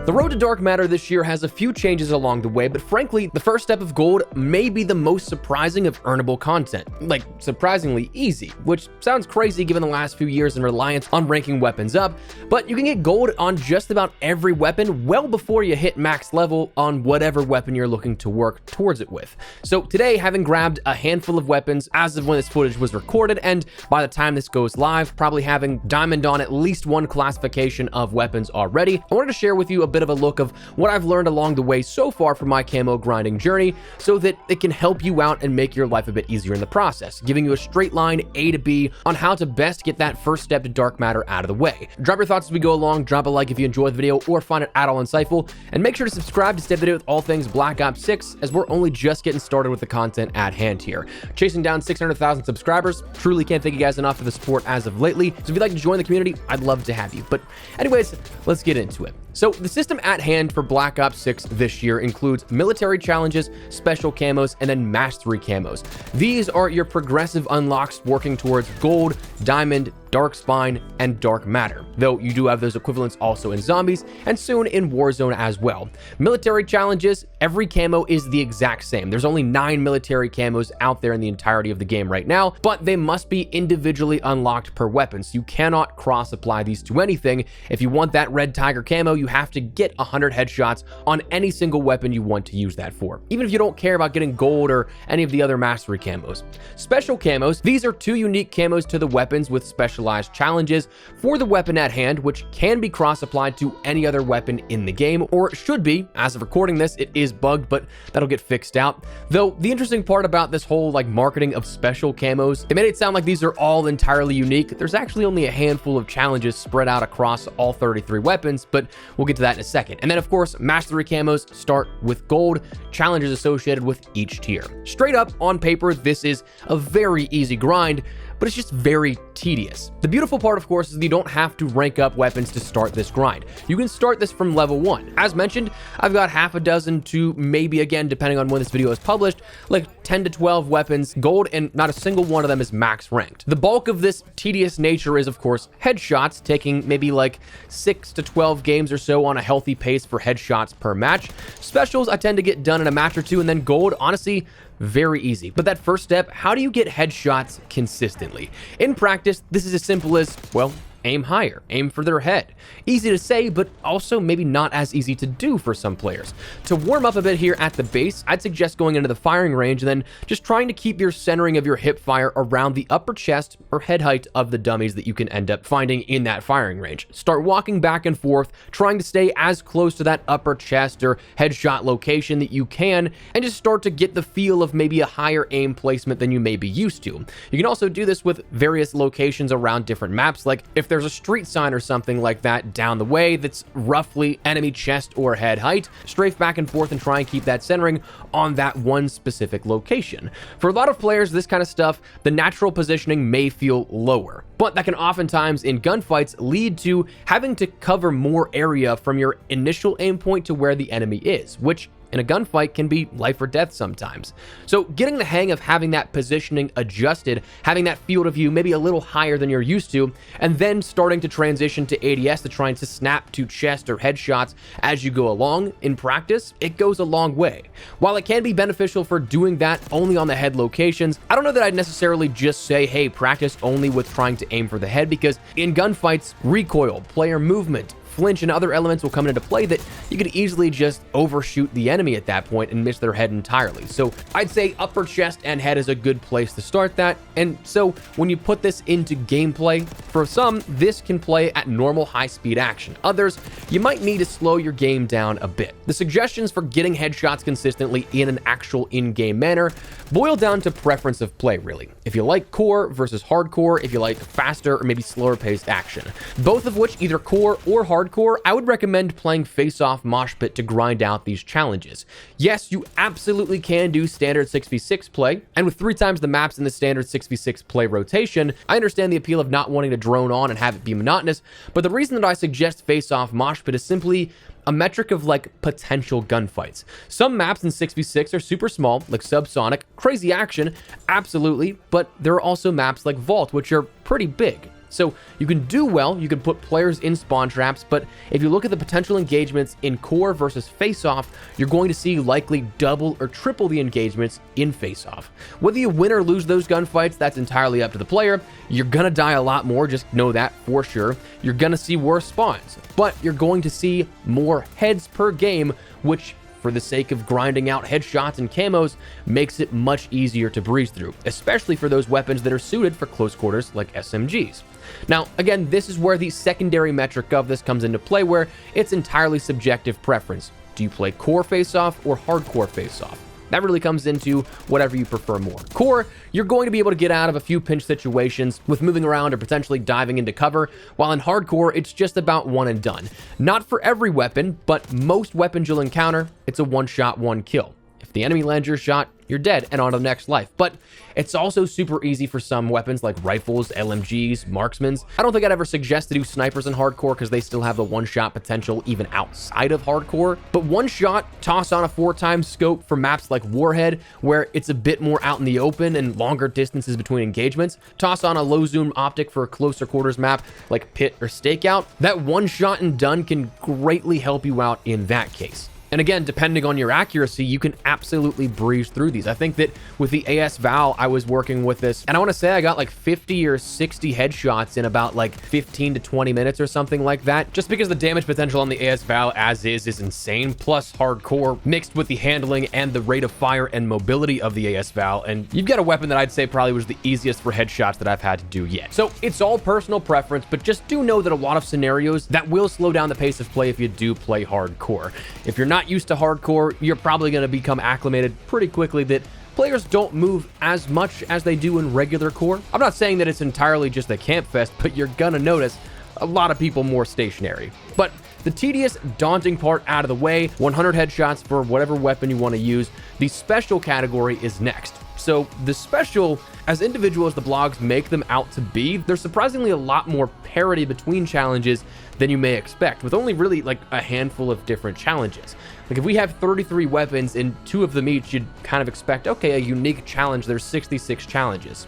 The road to dark matter this year has a few changes along the way, but frankly, the first step of gold may be the most surprising of earnable content. Like, surprisingly easy, which sounds crazy given the last few years and reliance on ranking weapons up, but you can get gold on just about every weapon well before you hit max level on whatever weapon you're looking to work towards it with. So today, having grabbed a handful of weapons as of when this footage was recorded, and by the time this goes live, probably having diamond on at least one classification of weapons already, I wanted to share with you a bit of a look of what I've learned along the way so far from my camo grinding journey so that it can help you out and make your life a bit easier in the process, giving you a straight line A to B on how to best get that first step to dark matter out of the way. Drop your thoughts as we go along, drop a like if you enjoyed the video or find it at all insightful, and make sure to subscribe to stay up to date with all things Black Ops 6 as we're only just getting started with the content at hand here. Chasing down 600,000 subscribers, truly can't thank you guys enough for the support as of lately, so if you'd like to join the community, I'd love to have you. But anyways, let's get into it. So the system at hand for Black Ops 6 this year includes military challenges, special camos, and then mastery camos. These are your progressive unlocks working towards gold, diamond, dark spine, and dark matter, though you do have those equivalents also in zombies and soon in Warzone as well. Military challenges, every camo is the exact same. There's only 9 military camos out there in the entirety of the game right now, but they must be individually unlocked per weapon, so you cannot cross apply these to anything. If you want that red tiger camo, you have to get 100 headshots on any single weapon you want to use that for, even if you don't care about getting gold or any of the other mastery camos. Special camos, these are 2 unique camos to the weapons with specialized challenges for the weapon at hand, which can be cross-applied to any other weapon in the game, or it should be. As of recording this, it is bugged, but that'll get fixed out. Though the interesting part about this whole marketing of special camos, they made it sound like these are all entirely unique. There's actually only a handful of challenges spread out across all 33 weapons, but we'll get to that in a second. And then of course, mastery camos start with gold, challenges associated with each tier. Straight up on paper, this is a very easy grind, but it's just very tedious. The beautiful part, of course, is that you don't have to rank up weapons to start this grind. You can start this from level 1. As mentioned, I've got half a dozen to maybe, again, depending on when this video is published, like 10 to 12 weapons gold, and not a single one of them is max ranked. The bulk of this tedious nature is, of course, headshots, taking maybe like 6 to 12 games or so on a healthy pace for headshots per match. Specials, I tend to get done in a match or two, and then gold, honestly, very easy. But that first step, how do you get headshots consistently? In practice, this is as simple as, well, aim higher, aim for their head. Easy to say, but also maybe not as easy to do for some players. To warm up a bit here at the base, I'd suggest going into the firing range and then just trying to keep your centering of your hip fire around the upper chest or head height of the dummies that you can end up finding in that firing range. Start walking back and forth, trying to stay as close to that upper chest or headshot location that you can, and just start to get the feel of maybe a higher aim placement than you may be used to. You can also do this with various locations around different maps, like if there's a street sign or something like that down the way that's roughly enemy chest or head height, strafe back and forth and try and keep that centering on that one specific location. For a lot of players, this kind of stuff, the natural positioning may feel lower, but that can oftentimes in gunfights lead to having to cover more area from your initial aim point to where the enemy is, which in a gunfight can be life or death sometimes. So getting the hang of having that positioning adjusted, having that field of view maybe a little higher than you're used to, and then starting to transition to ADS to trying to snap to chest or headshots as you go along in practice, it goes a long way. While it can be beneficial for doing that only on the head locations, I don't know that I'd necessarily just say, hey, practice only with trying to aim for the head, because in gunfights, recoil, player movement, flinch, and other elements will come into play that you could easily just overshoot the enemy at that point and miss their head entirely. So I'd say upper chest and head is a good place to start that. And so when you put this into gameplay, for some, this can play at normal high-speed action. Others, you might need to slow your game down a bit. The suggestions for getting headshots consistently in an actual in-game manner boil down to preference of play, really. If you like core versus hardcore, if you like faster or maybe slower paced action. Both of which, either core or hardcore, I would recommend playing face-off mosh pit to grind out these challenges. Yes, you absolutely can do standard 6v6 play, and with 3 times the maps in the standard 6v6 play rotation, I understand the appeal of not wanting to drone on and have it be monotonous, but the reason that I suggest face-off mosh pit is simply a metric of potential gunfights. Some maps in 6v6 are super small, like Subsonic, crazy action, absolutely, but there are also maps like Vault, which are pretty big. So you can do well, you can put players in spawn traps, but if you look at the potential engagements in core versus face-off, you're going to see likely double or triple the engagements in face-off. Whether you win or lose those gunfights, that's entirely up to the player. You're gonna die a lot more, just know that for sure. You're gonna see worse spawns, but you're going to see more heads per game, which, for the sake of grinding out headshots and camos, makes it much easier to breeze through, especially for those weapons that are suited for close quarters like SMGs. Now, again, this is where the secondary metric of this comes into play, where it's entirely subjective preference. Do you play core face-off or hardcore face-off? That really comes into whatever you prefer more. Core, you're going to be able to get out of a few pinch situations with moving around or potentially diving into cover, while in hardcore, it's just about one and done. Not for every weapon, but most weapons you'll encounter, it's a one shot, one kill. If the enemy lands your shot, you're dead and on to the next life. But it's also super easy for some weapons like rifles, LMGs, marksmans. I don't think I'd ever suggest to do snipers in hardcore because they still have the one-shot potential even outside of hardcore. But one shot, toss on a 4x scope for maps like Warhead, where it's a bit more out in the open and longer distances between engagements. Toss on a low zoom optic for a closer quarters map like Pit or Stakeout. That one shot and done can greatly help you out in that case. And again, depending on your accuracy, you can absolutely breeze through these. I think that with the AS Val, I was working with this, and I want to say I got like 50 or 60 headshots in about like 15 to 20 minutes or something like that, just because the damage potential on the AS Val as is insane, plus hardcore mixed with the handling and the rate of fire and mobility of the AS Val. And you've got a weapon that I'd say probably was the easiest for headshots that I've had to do yet. So it's all personal preference, but just do know that a lot of scenarios that will slow down the pace of play if you do play hardcore. If you're not used to hardcore, you're probably going to become acclimated pretty quickly that players don't move as much as they do in regular core. I'm not saying that it's entirely just a camp fest, but you're gonna notice a lot of people more stationary. But the tedious, daunting part out of the way, 100 headshots for whatever weapon you want to use, the special category is next. So the special, as individual as the blogs make them out to be, there's surprisingly a lot more parity between challenges than you may expect, with only really like a handful of different challenges. Like if we have 33 weapons and 2 of them each, you'd kind of expect, okay, a unique challenge, there's 66 challenges.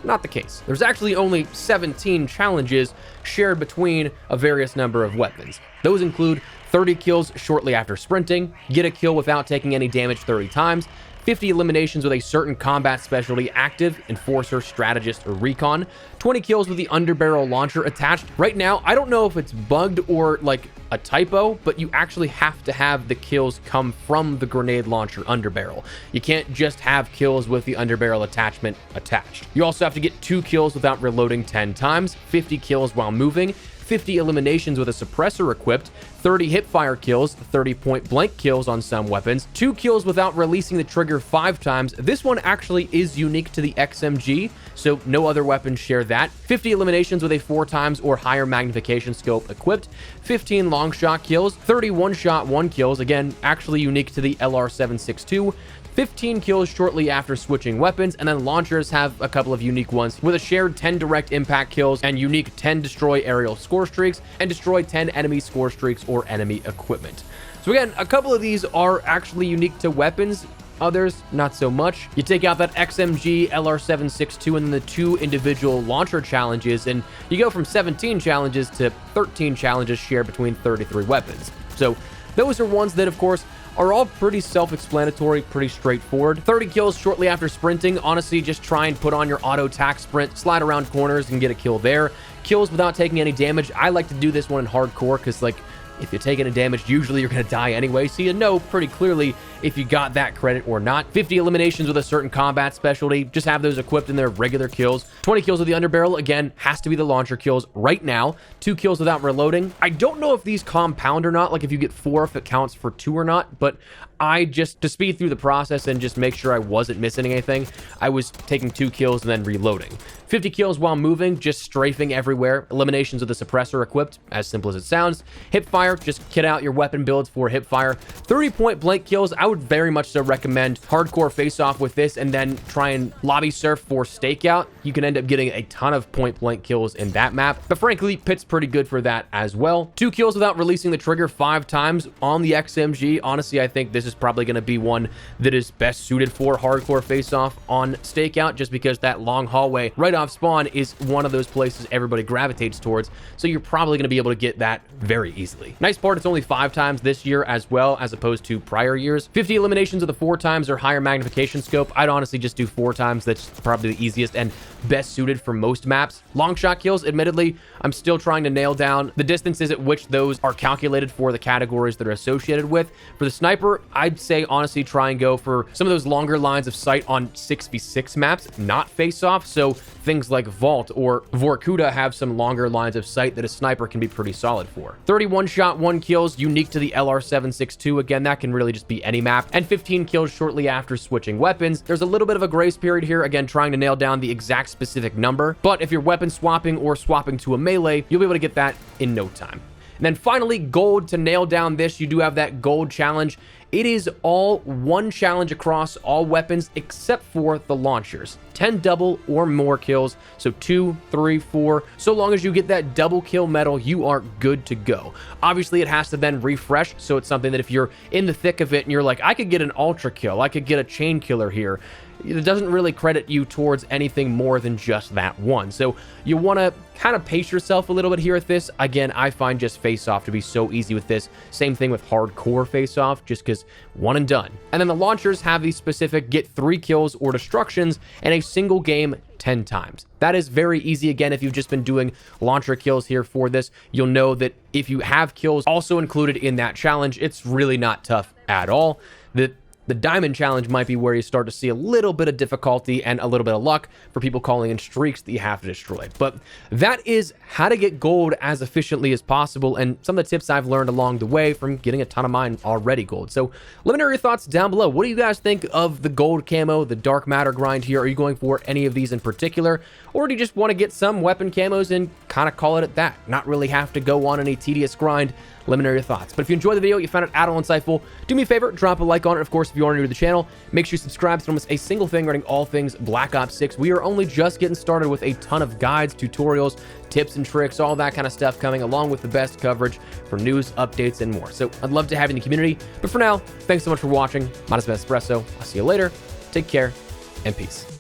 Not the case. There's actually only 17 challenges shared between a various number of weapons. Those include 30 kills shortly after sprinting, get a kill without taking any damage 30 times, 50 eliminations with a certain combat specialty active, enforcer, strategist, or recon, 20 kills with the underbarrel launcher attached. Right now, I don't know if it's bugged or like a typo, but you actually have to have the kills come from the grenade launcher underbarrel. You can't just have kills with the underbarrel attachment attached. You also have to get 2 kills without reloading 10 times, 50 kills while moving, 50 eliminations with a suppressor equipped, 30 hipfire kills, 30 point blank kills on some weapons, 2 kills without releasing the trigger 5 times. This one actually is unique to the XMG, so no other weapons share that. 50 eliminations with a 4 times or higher magnification scope equipped, 15 long shot kills, 30 one shot 1 kills, again, actually unique to the LR762, 15 kills shortly after switching weapons, and then launchers have a couple of unique ones with a shared 10 direct impact kills and unique 10 destroy aerial score streaks and destroy 10 enemy score streaks or enemy equipment. So again, a couple of these are actually unique to weapons, others not so much. You take out that XMG LR762 and then the 2 individual launcher challenges, and you go from 17 challenges to 13 challenges shared between 33 weapons. So those are ones that, of course, are all pretty self-explanatory, pretty straightforward. 30 kills shortly after sprinting. Honestly, just try and put on your auto tack sprint, slide around corners and get a kill there. Kills without taking any damage. I like to do this one in hardcore because, like, if you're taking a damage, usually you're going to die anyway, so you know pretty clearly if you got that credit or not. 50 eliminations with a certain combat specialty, just have those equipped in their regular kills. 20 kills with the underbarrel, again, has to be the launcher kills right now. 2 kills without reloading. I don't know if these compound or not, like if you get 4, if it counts for 2 or not, but I just, to speed through the process and just make sure I wasn't missing anything, I was taking 2 kills and then reloading. 50 kills while moving, just strafing everywhere. Eliminations with the suppressor equipped, as simple as it sounds. Hipfire, just kit out your weapon builds for hipfire. 30 point blank kills, I would very much so recommend hardcore face-off with this and then try and lobby surf for stakeout. You can end up getting a ton of point blank kills in that map, but frankly, Pit's pretty good for that as well. 2 kills without releasing the trigger 5 times on the XMG. Honestly, I think this this is probably going to be one that is best suited for hardcore face-off on stakeout, just because that long hallway right off spawn is one of those places everybody gravitates towards, so you're probably going to be able to get that very easily. Nice part, it's only 5 times this year as well, as opposed to prior years. 50 eliminations of the 4 times or higher magnification scope. I'd honestly just do 4 times. That's probably the easiest and best suited for most maps. Long shot kills, admittedly, I'm still trying to nail down the distances at which those are calculated for the categories that are associated with. For the sniper, I'd say honestly try and go for some of those longer lines of sight on 6v6 maps, not face-off. So things like Vault or Vorkuta have some longer lines of sight that a sniper can be pretty solid for. 31 shot, 1 kills, unique to the LR762. Again, that can really just be any map. And 15 kills shortly after switching weapons. There's a little bit of a grace period here, again, trying to nail down the exact specific number. But if you're weapon swapping or swapping to a melee, you'll be able to get that in no time. And then finally, gold. To nail down this, you do have that gold challenge. It is all one challenge across all weapons except for the launchers. 10 double or more kills, so 2, 3, 4. So long as you get that double kill medal, you are good to go. Obviously, it has to then refresh, so it's something that if you're in the thick of it and you're like, I could get an ultra kill, I could get a chain killer here, it doesn't really credit you towards anything more than just that one. So you want to kind of pace yourself a little bit here with this. Again, I find just face-off to be so easy with this. Same thing with hardcore face-off, just because one and done. And then the launchers have these specific get 3 kills or destructions in a single game 10 times. That is very easy. Again, if you've just been doing launcher kills here for this, you'll know that if you have kills also included in that challenge, it's really not tough at all. The diamond challenge might be where you start to see a little bit of difficulty and a little bit of luck for people calling in streaks that you have to destroy. But that is how to get gold as efficiently as possible, and some of the tips I've learned along the way from getting a ton of mine already gold. So let me know your thoughts down below. What do you guys think of the gold camo, the dark matter grind here? Are you going for any of these in particular? Or do you just want to get some weapon camos and kind of call it at that? Not really have to go on any tedious grind. Let me know your thoughts. But if you enjoyed the video, you found it at all insightful, do me a favor, drop a like on it. Of course, if you are new to the channel, make sure you subscribe so you don't miss a single thing regarding all things Black Ops 6. We are only just getting started with a ton of guides, tutorials, tips and tricks, all that kind of stuff coming, along with the best coverage for news, updates, and more. So I'd love to have you in the community. But for now, thanks so much for watching. My name is Espresso. I'll see you later. Take care and peace.